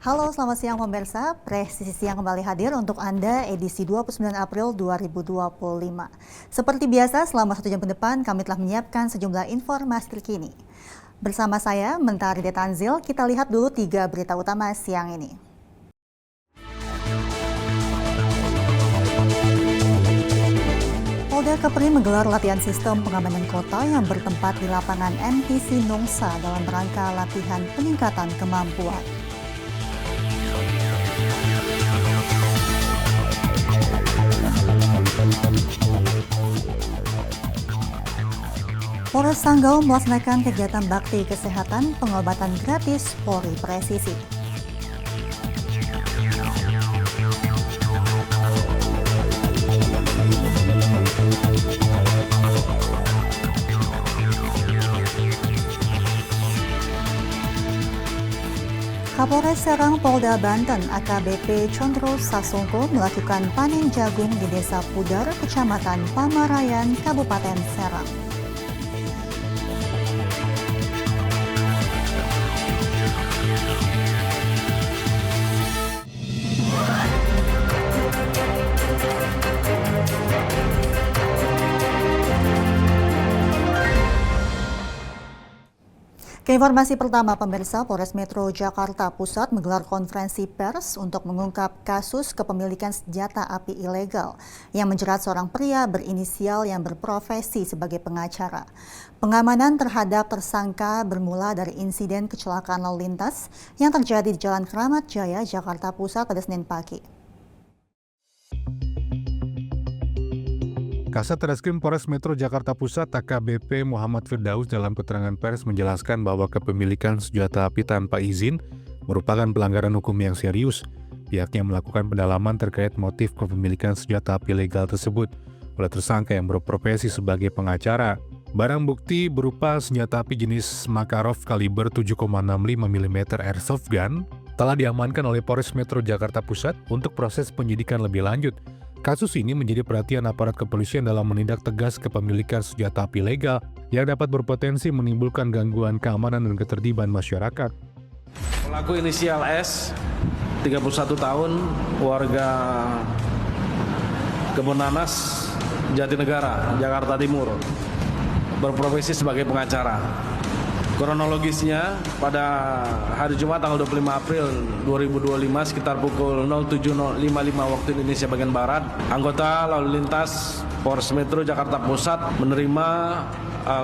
Halo, selamat siang pemirsa. Presisi Siang kembali hadir untuk Anda edisi 29 April 2025. Seperti biasa, selama 1 jam ke depan kami telah menyiapkan sejumlah informasi terkini. Bersama saya, Mentari Detanzil, kita lihat dulu 3 berita utama siang ini. Polda Kepri menggelar latihan sistem pengamanan kota yang bertempat di lapangan NPC Nongsa dalam rangka latihan peningkatan kemampuan. Polres Sanggau melaksanakan kegiatan bakti kesehatan pengobatan gratis Polri Presisi. Kapolres Serang Polda Banten AKBP Condro Sasongko melakukan panen jagung di Desa Pudar, Kecamatan Pamarayan, Kabupaten Serang. Keinformasi pertama pemirsa, Polres Metro Jakarta Pusat menggelar konferensi pers untuk mengungkap kasus kepemilikan senjata api ilegal yang menjerat seorang pria berinisial yang berprofesi sebagai pengacara. Pengamanan terhadap tersangka bermula dari insiden kecelakaan lalu lintas yang terjadi di Jalan Kramat Jaya, Jakarta Pusat pada Senin pagi. Kasat Reskrim Polres Metro Jakarta Pusat AKBP Muhammad Firdaus dalam keterangan pers menjelaskan bahwa kepemilikan senjata api tanpa izin merupakan pelanggaran hukum yang serius. Pihaknya melakukan pendalaman terkait motif kepemilikan senjata api legal tersebut oleh tersangka yang berprofesi sebagai pengacara. Barang bukti berupa senjata api jenis Makarov kaliber 7,65 mm airsoft gun telah diamankan oleh Polres Metro Jakarta Pusat untuk proses penyidikan lebih lanjut. Kasus ini menjadi perhatian aparat kepolisian dalam menindak tegas kepemilikan senjata api legal yang dapat berpotensi menimbulkan gangguan keamanan dan ketertiban masyarakat. Pelaku inisial S, 31 tahun, warga Kebonanas, Jatinegara, Jakarta Timur, berprofesi sebagai pengacara. Kronologisnya, pada hari Jumat tanggal 25 April 2025 sekitar pukul 07.55 waktu Indonesia bagian Barat, anggota lalu lintas Polres Metro Jakarta Pusat menerima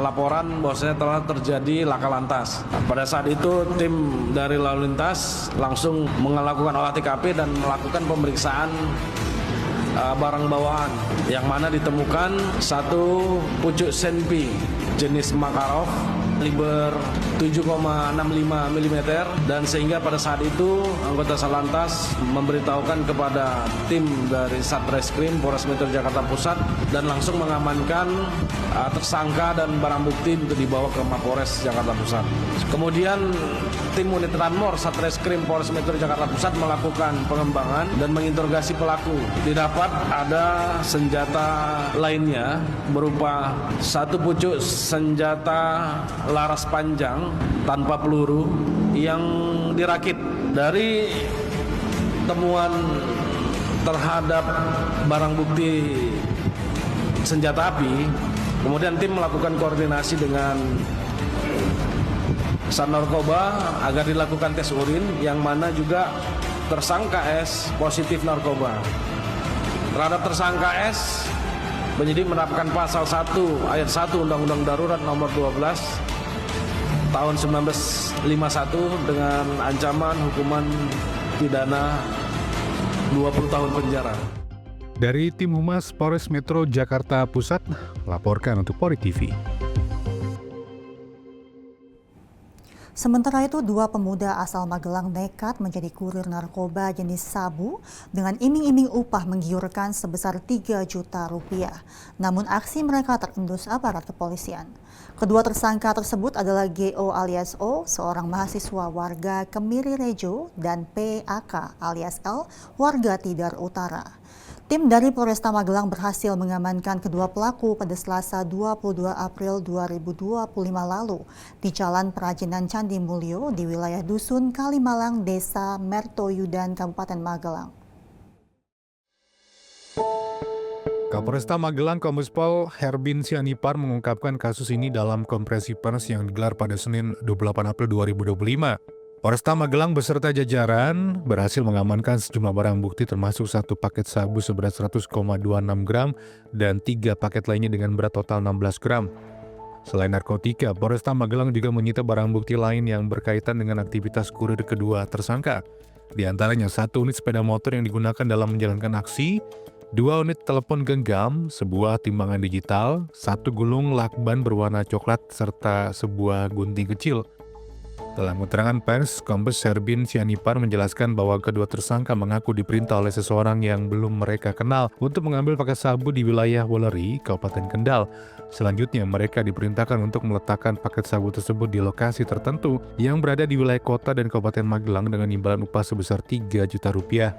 laporan bahwasanya telah terjadi laka lantas. Pada saat itu tim dari lalu lintas langsung melakukan olah TKP dan melakukan pemeriksaan barang bawaan yang mana ditemukan satu pucuk senpi jenis Makarov kaliber 7,65 mm dan sehingga pada saat itu anggota Satlantas memberitahukan kepada tim dari Satreskrim Polres Metro Jakarta Pusat dan langsung mengamankan tersangka dan barang bukti untuk dibawa ke Mapolres Jakarta Pusat. Kemudian tim unit Ranmor Satreskrim Polres Metro Jakarta Pusat melakukan pengembangan dan menginterogasi pelaku. Didapat ada senjata lainnya berupa satu pucuk senjata laras panjang tanpa peluru yang dirakit. Dari temuan terhadap barang bukti senjata api, kemudian tim melakukan koordinasi dengan Sat Narkoba agar dilakukan tes urin yang mana juga tersangka S positif narkoba. Terhadap tersangka S, penyidik menerapkan pasal 1 ayat 1 Undang-Undang Darurat nomor 12 tahun 1951 dengan ancaman hukuman pidana 20 tahun penjara. Dari tim Humas Polres Metro Jakarta Pusat, melaporkan untuk Polri TV. Sementara itu, 2 pemuda asal Magelang nekat menjadi kurir narkoba jenis sabu dengan iming-iming upah menggiurkan sebesar 3 juta rupiah. Namun aksi mereka terendus aparat kepolisian. Kedua tersangka tersebut adalah GO alias O, seorang mahasiswa warga Kemiri Rejo, dan PAK alias L, warga Tidar Utara. Tim dari Polresta Magelang berhasil mengamankan kedua pelaku pada Selasa 22 April 2025 lalu di Jalan Perajinan Candi Mulyo di wilayah Dusun Kalimalang, Desa Mertoyudan, Kabupaten Magelang. Kapolresta Magelang Kombes Pol Herbin Sianipar mengungkapkan kasus ini dalam konferensi pers yang digelar pada Senin 28 April 2025. Polresta Magelang beserta jajaran berhasil mengamankan sejumlah barang bukti termasuk 1 paket sabu seberat 100,26 gram dan 3 paket lainnya dengan berat total 16 gram. Selain narkotika, Polresta Magelang juga menyita barang bukti lain yang berkaitan dengan aktivitas kurir kedua tersangka. Di antaranya 1 unit sepeda motor yang digunakan dalam menjalankan aksi, 2 unit telepon genggam, sebuah timbangan digital, 1 gulung lakban berwarna coklat, serta sebuah gunting kecil. Dalam keterangan pers, Kombes Herbin Sianipar menjelaskan bahwa kedua tersangka mengaku diperintah oleh seseorang yang belum mereka kenal untuk mengambil paket sabu di wilayah Weleri, Kabupaten Kendal. Selanjutnya, mereka diperintahkan untuk meletakkan paket sabu tersebut di lokasi tertentu yang berada di wilayah kota dan Kabupaten Magelang dengan imbalan upah sebesar 3 juta rupiah.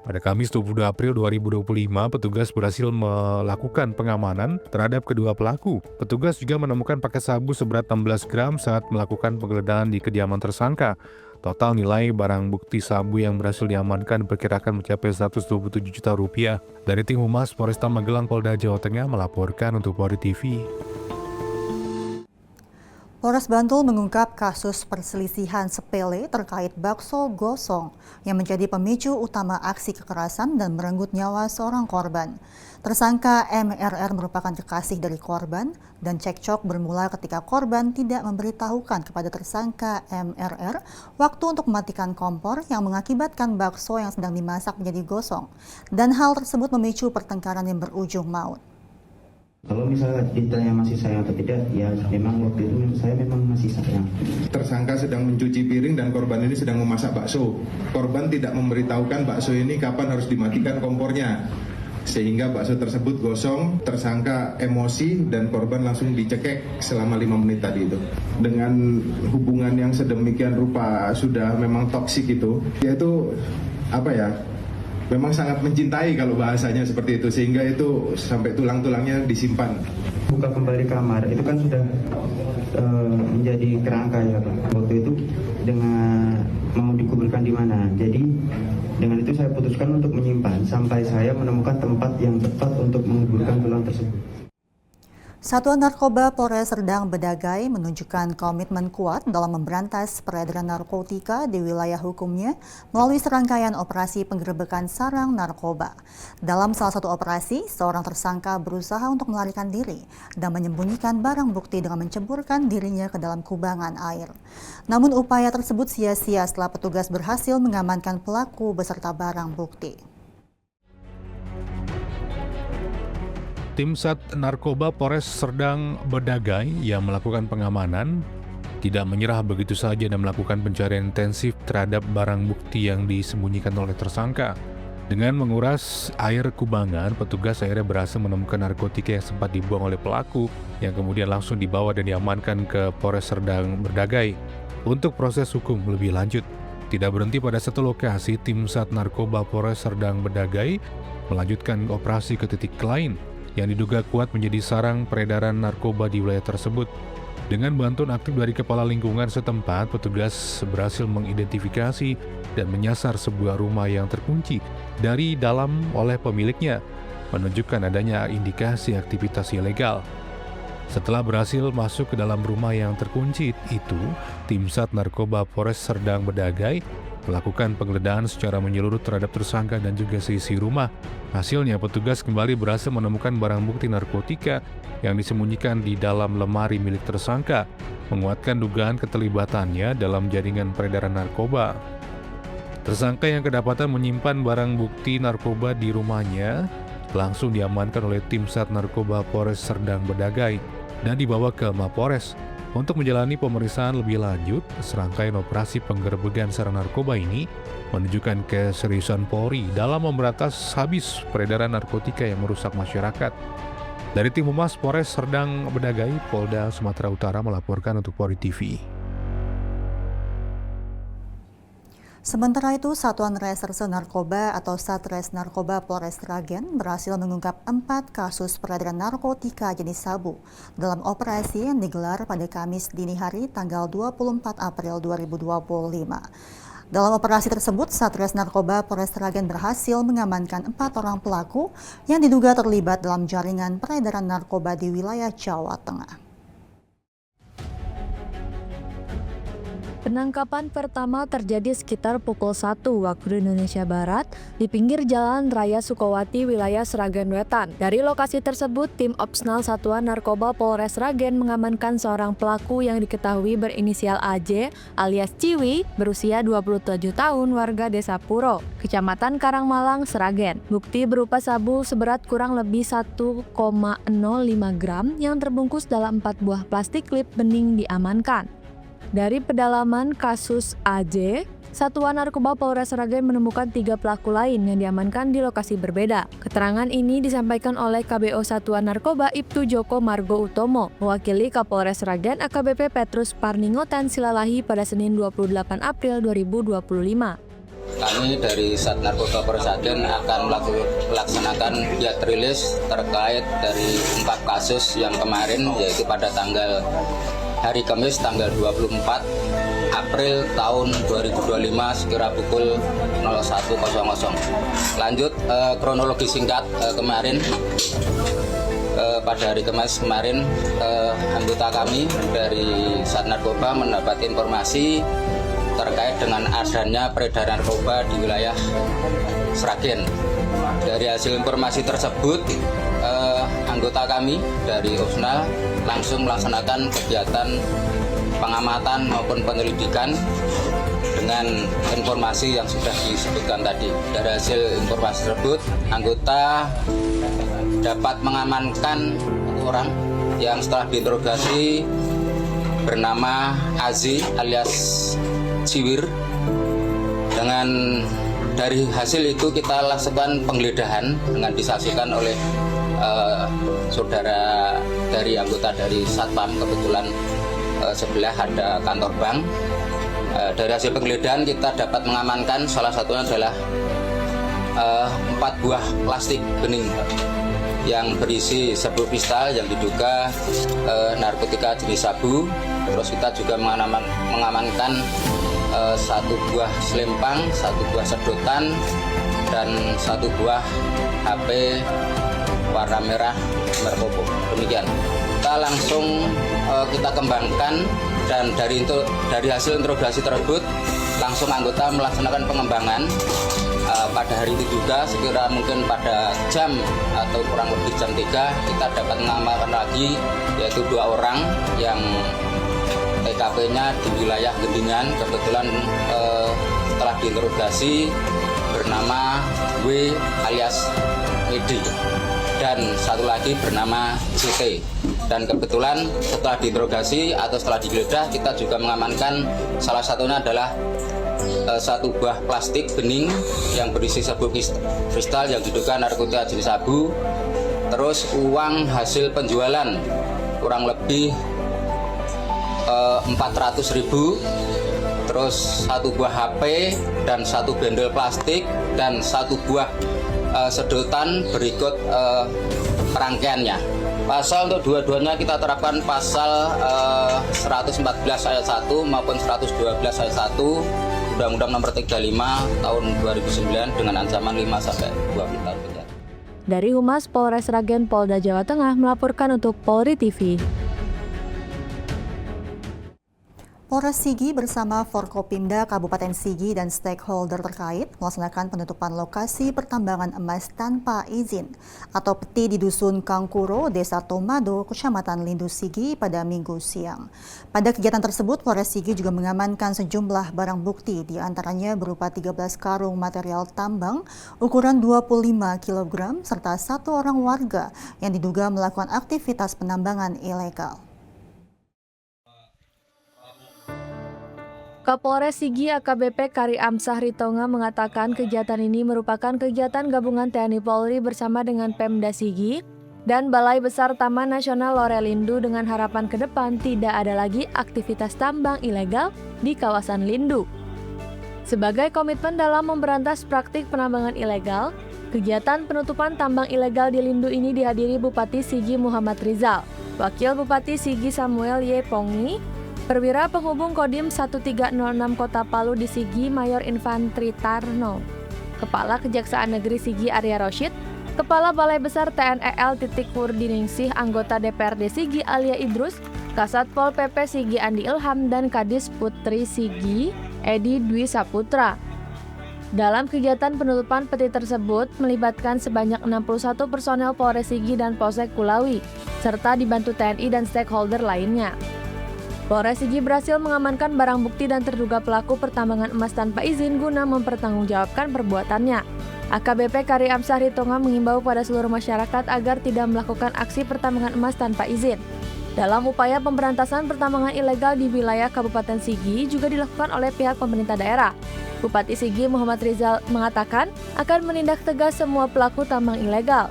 Pada Kamis 22 April 2025, petugas berhasil melakukan pengamanan terhadap kedua pelaku. Petugas juga menemukan paket sabu seberat 16 gram saat melakukan penggeledahan di kediaman tersangka. Total nilai barang bukti sabu yang berhasil diamankan diperkirakan mencapai 127 juta rupiah. Dari tim Humas Polresta Magelang Polda Jawa Tengah melaporkan untuk Polri TV. Polres Bantul mengungkap kasus perselisihan sepele terkait bakso gosong yang menjadi pemicu utama aksi kekerasan dan merenggut nyawa seorang korban. Tersangka MRR merupakan kekasih dari korban dan cekcok bermula ketika korban tidak memberitahukan kepada tersangka MRR waktu untuk mematikan kompor yang mengakibatkan bakso yang sedang dimasak menjadi gosong. Dan hal tersebut memicu pertengkaran yang berujung maut. Kalau misalnya ditanya masih sayang atau tidak, ya memang waktu itu saya memang masih sayang. Tersangka sedang mencuci piring dan korban ini sedang memasak bakso. Korban tidak memberitahukan bakso ini kapan harus dimatikan kompornya. Sehingga bakso tersebut gosong, tersangka emosi dan korban langsung dicekek selama 5 menit tadi itu. Dengan hubungan yang sedemikian rupa sudah memang toksik itu, yaitu apa ya? Memang sangat mencintai kalau bahasanya seperti itu, sehingga itu sampai tulang-tulangnya disimpan. Buka kembali kamar, itu kan sudah menjadi kerangka ya Pak. Waktu itu dengan mau dikuburkan di mana. Jadi dengan itu saya putuskan untuk menyimpan sampai saya menemukan tempat yang tepat untuk menguburkan tulang tersebut. Satuan Narkoba Polres Serdang Bedagai menunjukkan komitmen kuat dalam memberantas peredaran narkotika di wilayah hukumnya melalui serangkaian operasi penggerebekan sarang narkoba. Dalam salah satu operasi, seorang tersangka berusaha untuk melarikan diri dan menyembunyikan barang bukti dengan menceburkan dirinya ke dalam kubangan air. Namun upaya tersebut sia-sia setelah petugas berhasil mengamankan pelaku beserta barang bukti. Tim Sat Narkoba Polres Serdang Bedagai yang melakukan pengamanan tidak menyerah begitu saja dan melakukan pencarian intensif terhadap barang bukti yang disembunyikan oleh tersangka. Dengan menguras air kubangan, petugas akhirnya berhasil menemukan narkotika yang sempat dibuang oleh pelaku yang kemudian langsung dibawa dan diamankan ke Polres Serdang Bedagai untuk proses hukum lebih lanjut. Tidak berhenti pada satu lokasi, tim Sat Narkoba Polres Serdang Bedagai melanjutkan operasi ke titik lain yang diduga kuat menjadi sarang peredaran narkoba di wilayah tersebut. Dengan bantuan aktif dari kepala lingkungan setempat, petugas berhasil mengidentifikasi dan menyasar sebuah rumah yang terkunci dari dalam oleh pemiliknya, menunjukkan adanya indikasi aktivitas ilegal. Setelah berhasil masuk ke dalam rumah yang terkunci itu, tim Sat Narkoba Polres Serdang Bedagai melakukan penggeledahan secara menyeluruh terhadap tersangka dan juga seisi rumah. Hasilnya, petugas kembali berhasil menemukan barang bukti narkotika yang disembunyikan di dalam lemari milik tersangka, menguatkan dugaan keterlibatannya dalam jaringan peredaran narkoba. Tersangka yang kedapatan menyimpan barang bukti narkoba di rumahnya langsung diamankan oleh tim Sat Narkoba Polres Serdang Bedagai dan dibawa ke Mapores. Untuk menjalani pemeriksaan lebih lanjut, serangkaian operasi penggerebekan sarang narkoba ini menunjukkan keseriusan Polri dalam memberantas habis peredaran narkotika yang merusak masyarakat. Dari tim Humas Polres Serdang Bedagai, Polda Sumatera Utara melaporkan untuk Polri TV. Sementara itu, Satuan Reserse Narkoba atau Satres Narkoba Polres Sragen berhasil mengungkap 4 kasus peredaran narkotika jenis sabu dalam operasi yang digelar pada Kamis dini hari tanggal 24 April 2025. Dalam operasi tersebut, Satres Narkoba Polres Sragen berhasil mengamankan 4 orang pelaku yang diduga terlibat dalam jaringan peredaran narkoba di wilayah Jawa Tengah. Penangkapan pertama terjadi sekitar pukul 1 waktu Indonesia Barat di pinggir Jalan Raya Sukowati, wilayah Sragen Wetan. Dari lokasi tersebut, tim Opsnal Satuan Narkoba Polres Sragen mengamankan seorang pelaku yang diketahui berinisial AJ alias Ciwi, berusia 27 tahun, warga Desa Puro, Kecamatan Karangmalang, Sragen. Bukti berupa sabu seberat kurang lebih 1,05 gram yang terbungkus dalam 4 buah plastik klip bening diamankan. Dari pedalaman kasus AJ, Satuan Narkoba Polres Sragen menemukan 3 pelaku lain yang diamankan di lokasi berbeda. Keterangan ini disampaikan oleh KBO Satuan Narkoba Ibtu Joko Margo Utomo, mewakili Kapolres Sragen AKBP Petrus Parningotan Silalahi pada Senin 28 April 2025. Kami dari Sat Narkoba Polres Sragen akan melaksanakan giat rilis terkait dari 4 kasus yang kemarin, yaitu pada hari Kamis tanggal 24 April tahun 2025 sekira pukul 01.00. Lanjut kronologi singkat kemarin, pada hari Kamis kemarin anggota kami dari Sat Narkoba mendapat informasi terkait dengan adanya peredaran narkoba di wilayah Sragen. Dari hasil informasi tersebut, anggota kami dari Opsnal langsung melaksanakan kegiatan pengamatan maupun penyelidikan dengan informasi yang sudah disebutkan tadi. Dari hasil informasi tersebut, anggota dapat mengamankan orang yang setelah diinterogasi bernama Azi alias Ciwir. Dari hasil itu kita lakukan penggeledahan dengan disaksikan oleh saudara dari anggota dari Satpam. Kebetulan sebelah ada kantor bank. Dari hasil penggeledahan kita dapat mengamankan salah satunya adalah 4 buah plastik bening yang berisi sebuah kristal yang diduga narkotika jenis sabu. Terus kita juga mengamankan 1 buah selempang, 1 buah sedotan, dan 1 buah HP warna merah merkopo. Demikian. Kita langsung kita kembangkan, dan dari hasil interogasi tersebut langsung anggota melaksanakan pengembangan. Pada hari itu juga sekira mungkin pada jam atau kurang lebih jam 3 kita dapat mengamankan lagi, yaitu 2 orang yang TKP-nya di wilayah Gendingan. Kebetulan setelah diinterogasi bernama W alias Medi, dan 1 lagi bernama CT. Dan kebetulan setelah diinterogasi atau setelah digeledah, kita juga mengamankan salah satunya adalah 1 buah plastik bening yang berisi sebuah kristal yang diduga narkotika jenis sabu. Terus uang hasil penjualan kurang lebih 400.000, terus 1 buah HP dan 1 bendel plastik dan 1 buah sedotan berikut rangkaiannya. Pasal untuk dua-duanya kita terapkan pasal 114 ayat 1 maupun 112 ayat 1 Undang-Undang Nomor 35 Tahun 2009 dengan ancaman 5 sampai 20 tahun penjara. Dari Humas Polres Sragen Polda Jawa Tengah melaporkan untuk Polri TV. Polres Sigi bersama Forkopimda Kabupaten Sigi dan stakeholder terkait melaksanakan penutupan lokasi pertambangan emas tanpa izin atau peti di Dusun Kangkuro, Desa Tomado, Kecamatan Lindu Sigi pada Minggu siang. Pada kegiatan tersebut, Polres Sigi juga mengamankan sejumlah barang bukti, di antaranya berupa 13 karung material tambang ukuran 25 kg serta 1 orang warga yang diduga melakukan aktivitas penambangan ilegal. Kapolres Sigi AKBP Kari Amsah Ritonga mengatakan kegiatan ini merupakan kegiatan gabungan TNI Polri bersama dengan Pemda Sigi dan Balai Besar Taman Nasional Lorelindu dengan harapan ke depan tidak ada lagi aktivitas tambang ilegal di kawasan Lindu. Sebagai komitmen dalam memberantas praktik penambangan ilegal, kegiatan penutupan tambang ilegal di Lindu ini dihadiri Bupati Sigi Muhammad Rizal, Wakil Bupati Sigi Samuel Y. Pongi, Perwira Penghubung Kodim 1306 Kota Palu di Sigi Mayor Infantri Tarno, Kepala Kejaksaan Negeri Sigi Arya Rosyid, Kepala Balai Besar TNEL Titik Hurdiningsih, anggota DPRD Sigi Alia Idrus, Kasat Pol PP Sigi Andi Ilham, dan Kadis Putri Sigi Edi Dwi Saputra. Dalam kegiatan penutupan peti tersebut melibatkan sebanyak 61 personel Polres Sigi dan Polsek Kulawi, serta dibantu TNI dan stakeholder lainnya. Polres Sigi berhasil mengamankan barang bukti dan terduga pelaku pertambangan emas tanpa izin guna mempertanggungjawabkan perbuatannya. AKBP Kari Amsah Ritonga mengimbau pada seluruh masyarakat agar tidak melakukan aksi pertambangan emas tanpa izin. Dalam upaya pemberantasan pertambangan ilegal di wilayah Kabupaten Sigi juga dilakukan oleh pihak pemerintah daerah. Bupati Sigi Muhammad Rizal mengatakan akan menindak tegas semua pelaku tambang ilegal.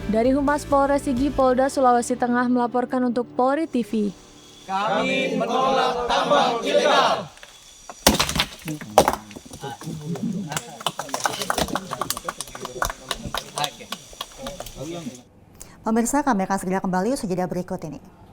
Dari Humas Polres Sigi Polda Sulawesi Tengah melaporkan untuk Polri TV. Kami menolak tambang ilegal. Pemirsa, kami akan segera kembali usai jeda berikut ini.